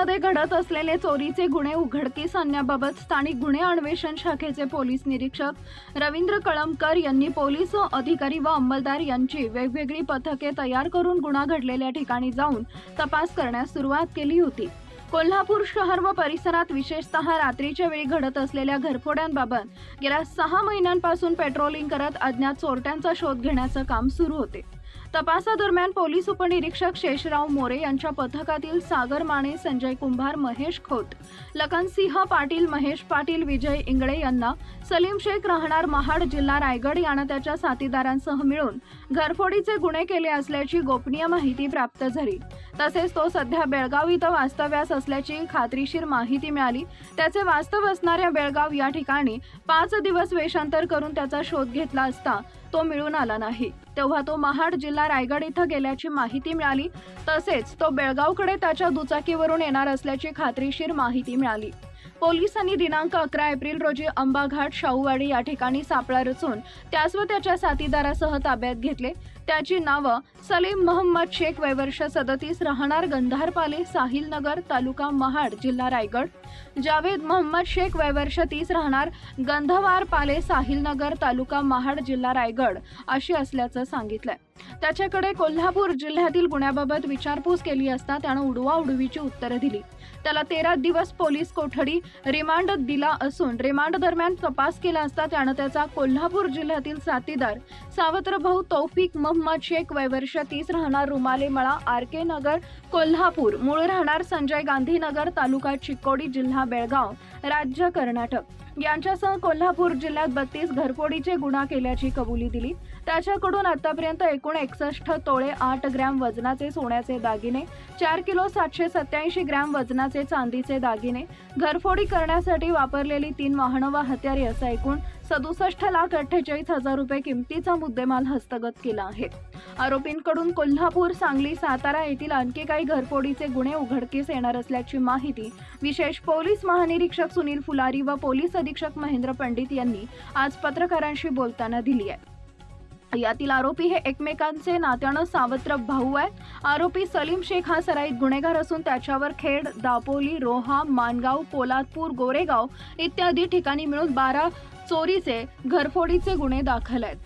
घरफोडीमध्ये घडत असलेले चोरीचे गुन्हे उघडकीस आणण्याबाबत स्थानिक गुन्हे अन्वेषण शाखेचे पोलीस निरीक्षक रवींद्र कळमकर यांनी पोलीस अधिकारी व अंमलदार यांची वेगवेगळी पथके तयार करून गुन्हा घडलेल्या ठिकाणी जाऊन तपास करण्यास सुरुवात केली होती। कोल्हापूर शहर व परिसरात विशेषतः रात्रीच्या वेळी घडत असलेल्या घरफोड्यांबाबत गेल्या 6 महिन्यांपासून पेट्रोलिंग करत अज्ञात चोरट्यांचा शोध घेण्याचं काम सुरू होते। तपासादरम्यान पोलीस उपनिरीक्षक शेषराव मोरे यांच्या पथकातील सागर माने, संजय कुंभार, महेश खोत, लखनसिंह पाटील, महेश पाटील, विजय इंगळे यांना सलीम शेख राहणार महाड जिल्हा रायगड यानं त्याच्या साथीदारांसह मिळून घरफोडीचे गुन्हे केले असल्याची गोपनीय माहिती प्राप्त झाली। तसेच तो सध्या बेळगाव इथं वास्तव्यास असल्याची खात्रीशीर माहिती मिळाली। त्याचे वास्तव असणाऱ्या बेळगाव या ठिकाणी 5 दिवस वेषांतर करून त्याचा शोध घेतला असता तो मिळून आला नाही। तेव्हा तो महाड जिल्हा रायगड इथं गेल्याची माहिती मिळाली। तसेच तो बेळगावकडे त्याच्या दुचाकीवरून येणार असल्याची खात्रीशीर माहिती मिळाली। पोलिसांनी दिनांक 11 एप्रिल रोजी अंबाघाट शाहूवाडी या ठिकाणी सापळा रचून त्यास व त्याच्या साथीदारासह ताब्यात घेतले। त्याची नावं सलीम मोहम्मद शेख वय वर्ष 37 राहणार गंधारपाले साहिल नगर तालुका महाड जिल्हा रायगड, जावेद मोहम्मद शेख वय वर्ष 30 राहणार गंधवारपाले साहिल नगर तालुका महाड जिल्हा रायगड अशी असल्याचं सांगितलंय। त्याच्याकडे कोल्हापूर जिल्ह्यातील गुन्ह्याबाबत विचारपूस केली असता त्यानं उडवाउडवीची उत्तरं दिली। त्याला 13 दिवस पोलीस कोठडी रिमांड दिला असून रिमांड दरम्यान तपास केला असता त्यानं त्याचा कोल्हापूर जिल्ह्यातील साथीदार सावत्रभाऊ तौफिक मोहम्मद शेख वय वर्ष 30 राहणार रुमाले मळा RK नगर कोल्हापूर, मूळ राहणार संजय गांधी नगर तालुका चिक्कोडी जिल्हा बेळगाव राज्य कर्नाटक यांच्यासह कोल्हापूर जिल्ह्यात 32 घरफोडीचे गुन्हा केल्याची कबुली दिली। त्याच्याकडून आतापर्यंत एकूण 61 तोळे 8 ग्रॅम वजनाचे सोन्याचे दागिने, 4 किलो 787 ग्रॅम वजनाचे चांदीचे दागिने, घरफोडी करण्यासाठी वापरलेली 3 वाहनं व हत्यारे असा एकूण 67,48,000 रुपये किमतीचा मुद्देमाल हस्तगत केला आहे। आरोपींकडून कोल्हापूर, सांगली, सातारा येथील आणखी काही घरफोडीचे गुन्हे उघडकीस येणार असल्याची माहिती विशेष पोलीस महानिरीक्षक सुनील फुलारी व पोलीस अधीक्षक महेंद्र पंडित यांनी आज पत्रकारांशी बोलताना दिली आहे। यातील आरोपी हे एकमेकांचे नात्यानं सावत्र भाऊ आहेत। आरोपी सलीम शेख हा सराईत गुन्हेगार असून त्याच्यावर खेड, दापोली, रोहा, मानगाव, पोलादपूर, गोरेगाव इत्यादी ठिकाणी मिळून 12 चोरीचे घरफोडीचे गुन्हे दाखल आहेत।